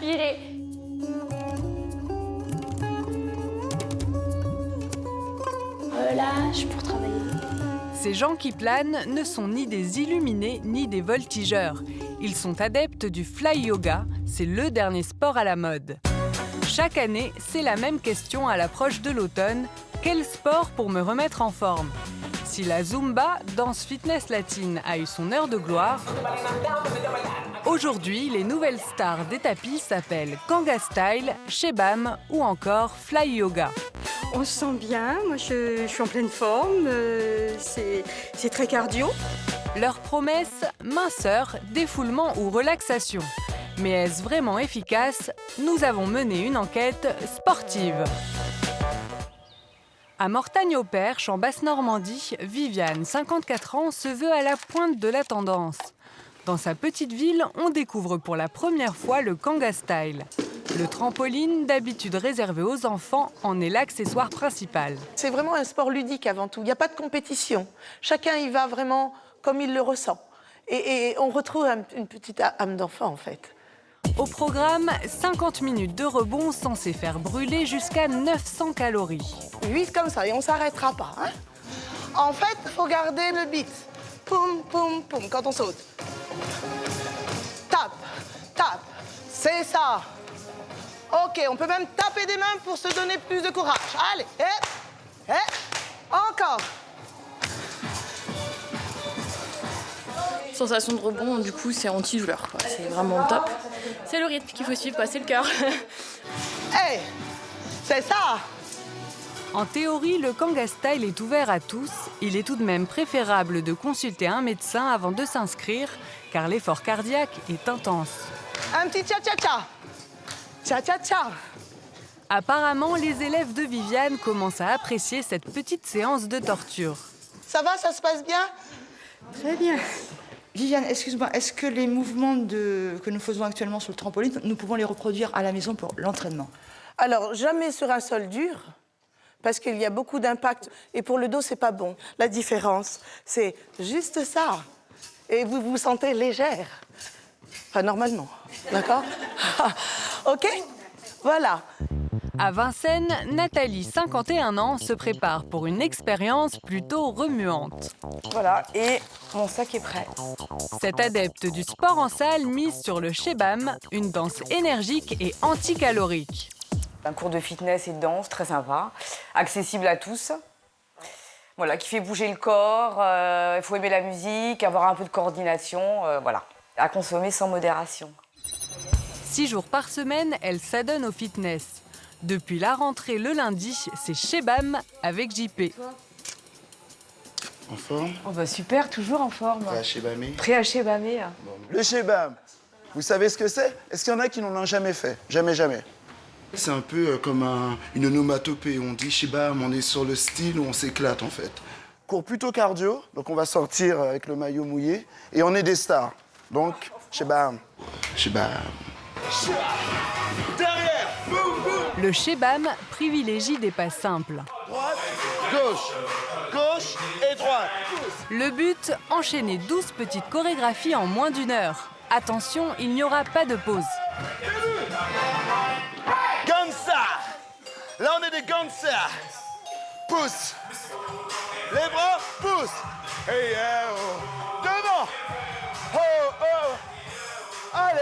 Inspirez. Relâche pour travailler. Ces gens qui planent ne sont ni des illuminés ni des voltigeurs. Ils sont adeptes du fly yoga, c'est le dernier sport à la mode. Chaque année, c'est la même question à l'approche de l'automne. Quel sport pour me remettre en forme? Si la Zumba, danse fitness latine, a eu son heure de gloire, aujourd'hui, les nouvelles stars des tapis s'appellent Kanga Style, Shebam ou encore Fly Yoga. On se sent bien, moi je suis en pleine forme, c'est très cardio. Leur promesse, minceur, défoulement ou relaxation. Mais est-ce vraiment efficace? Nous avons mené une enquête sportive. À Mortagne-au-Perche, en Basse-Normandie, Viviane, 54 ans, se veut à la pointe de la tendance. Dans sa petite ville, on découvre pour la première fois le Kanga Style. Le trampoline, d'habitude réservé aux enfants, en est l'accessoire principal. C'est vraiment un sport ludique avant tout. Il n'y a pas de compétition. Chacun y va vraiment comme il le ressent. Et on retrouve une petite âme d'enfant, en fait. Au programme, 50 minutes de rebond censés faire brûler jusqu'à 900 calories. 8 comme ça, et on ne s'arrêtera pas. Hein. En fait, il faut garder le beat. Poum, poum, poum, quand on saute. Tape, tape, c'est ça. OK, on peut même taper des mains pour se donner plus de courage. Allez, encore. Sensation de rebond, du coup, c'est anti-douleur. C'est vraiment top. C'est le rythme qu'il faut suivre, c'est le cœur. Hey, c'est ça. En théorie, le Kanga Style est ouvert à tous. Il est tout de même préférable de consulter un médecin avant de s'inscrire, car l'effort cardiaque est intense. Un petit cha-cha-cha. Cha-cha-cha. Apparemment, les élèves de Viviane commencent à apprécier cette petite séance de torture. Ça va, ça se passe bien? Très bien. Viviane, excuse-moi, est-ce que les mouvements que nous faisons actuellement sur le trampoline, nous pouvons les reproduire à la maison pour l'entraînement? Alors, jamais sur un sol dur, parce qu'il y a beaucoup d'impact. Et pour le dos, c'est pas bon. La différence, c'est juste ça. Et vous vous sentez légère. Enfin, normalement. D'accord? OK? Voilà. À Vincennes, Nathalie, 51 ans, se prépare pour une expérience plutôt remuante. Voilà, et mon sac est prêt. Cette adepte du sport en salle mise sur le Shebam, une danse énergique et anticalorique. Un cours de fitness et de danse très sympa, accessible à tous. Voilà, qui fait bouger le corps, il faut aimer la musique, avoir un peu de coordination, voilà. À consommer sans modération. 6 jours par semaine, elle s'adonne au fitness. Depuis la rentrée le lundi, c'est Shebam avec JP. En forme? Oh bah super, toujours en forme. Prêt à Shebamé? Prêt à Shebamé. Le Shebam, vous savez ce que c'est? Est-ce qu'il y en a qui n'en ont jamais fait? Jamais, jamais. C'est un peu comme une onomatopée. On dit Shebam, on est sur le style où on s'éclate en fait. Cours plutôt cardio, donc on va sortir avec le maillot mouillé. Et on est des stars. Donc, Shebam. Shebam. Derrière, boum, boum. Le Shebam privilégie des pas simples. Droite, gauche, gauche et droite. Le but, enchaîner 12 petites chorégraphies en moins d'1 heure. Attention, il n'y aura pas de pause. Comme ça. Là, on est des gangsters. Pousse. Les bras, pousse. Hey, oh. Devant. Oh, oh. Allez.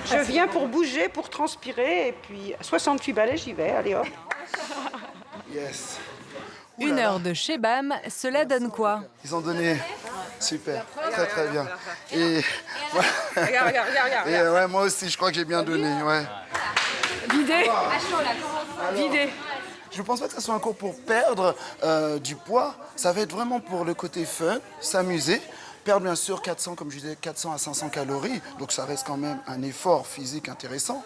Je viens pour bouger, pour transpirer, et puis 68 balais, j'y vais, allez hop. Yes. 1 heure de Shebam, cela donne quoi? Ils ont donné. Super. Très, très bien. Et, Regarde. et ouais, moi aussi, je crois que j'ai bien donné. Ouais. Vidé. Vidé. Je ne pense pas que ce soit un cours pour perdre du poids. Ça va être vraiment pour le côté fun, s'amuser. Perdre bien sûr 400, comme je disais, 400 à 500 calories. Donc ça reste quand même un effort physique intéressant.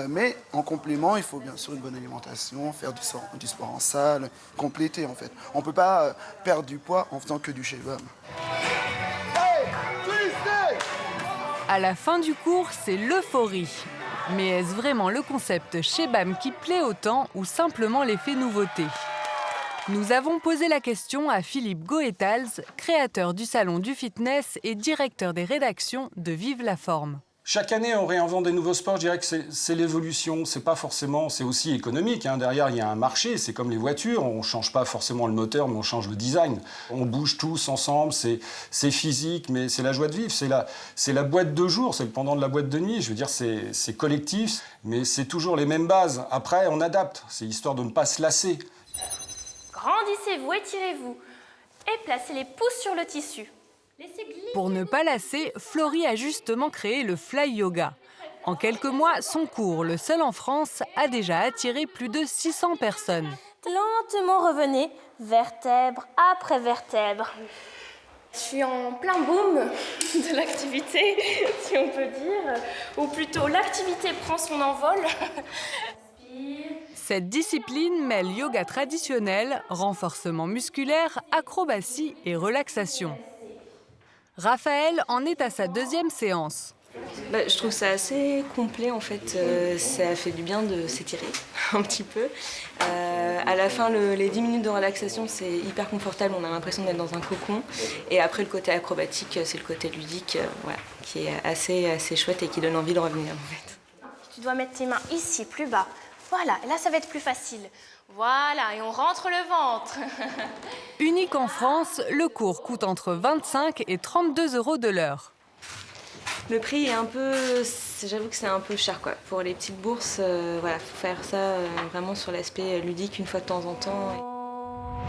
Mais en complément, il faut bien sûr une bonne alimentation, faire du sport en salle, compléter en fait. On ne peut pas perdre du poids en faisant que du Shebam. À la fin du cours, c'est l'euphorie. Mais est-ce vraiment le concept Shebam qui plaît autant ou simplement l'effet nouveauté? Nous avons posé la question à Philippe Goethals, créateur du salon du fitness et directeur des rédactions de Vive la Forme. Chaque année, on réinvente des nouveaux sports. Je dirais que c'est l'évolution. C'est pas forcément, c'est aussi économique. Derrière, il y a un marché. C'est comme les voitures. On change pas forcément le moteur, mais on change le design. On bouge tous ensemble. C'est physique, mais c'est la joie de vivre. C'est la boîte de jour. C'est le pendant de la boîte de nuit. Je veux dire, c'est collectif, mais c'est toujours les mêmes bases. Après, on adapte. C'est histoire de ne pas se lasser. Grandissez-vous, étirez-vous et placez les pouces sur le tissu. Pour ne pas lasser, Florie a justement créé le Fly Yoga. En quelques mois, son cours, le seul en France, a déjà attiré plus de 600 personnes. Lentement revenez, vertèbre après vertèbre. Je suis en plein boom de l'activité, si on peut dire. Ou plutôt, l'activité prend son envol. Cette discipline mêle yoga traditionnel, renforcement musculaire, acrobatie et relaxation. Raphaël en est à sa 2e séance. Je trouve ça assez complet en fait, ça fait du bien de s'étirer un petit peu. À la fin, les 10 minutes de relaxation, c'est hyper confortable, on a l'impression d'être dans un cocon. Et après, le côté acrobatique, c'est le côté ludique qui est assez chouette et qui donne envie de revenir en fait. Tu dois mettre tes mains ici, plus bas. Voilà, et là ça va être plus facile. Voilà, et on rentre le ventre. Unique en France, le cours coûte entre 25 et 32 € de l'heure. Le prix est un peu, j'avoue que c'est un peu cher quoi. Pour les petites bourses, faut faire ça vraiment sur l'aspect ludique une fois de temps en temps.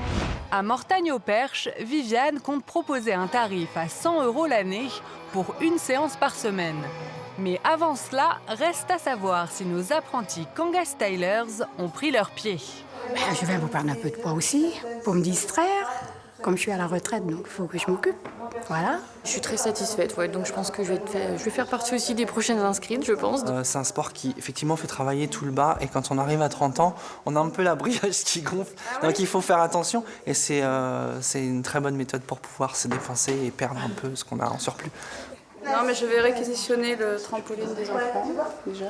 À Mortagne-au-Perche, Viviane compte proposer un tarif à 100 € l'année pour une séance par semaine. Mais avant cela, reste à savoir si nos apprentis Kanga Stylers ont pris leur pied. Je vais vous prendre un peu de poids aussi, pour me distraire. Comme je suis à la retraite, donc il faut que je m'occupe. Voilà. Je suis très satisfaite, donc je pense que je vais faire partie aussi des prochaines inscrites, je pense. C'est un sport qui, effectivement, fait travailler tout le bas. Et quand on arrive à 30 ans, on a un peu la brioche qui gonfle. Donc il faut faire attention. Et c'est une très bonne méthode pour pouvoir se défoncer et perdre un peu ce qu'on a en surplus. Non, mais je vais réquisitionner le trampoline des enfants, déjà.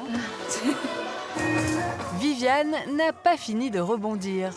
Viviane n'a pas fini de rebondir.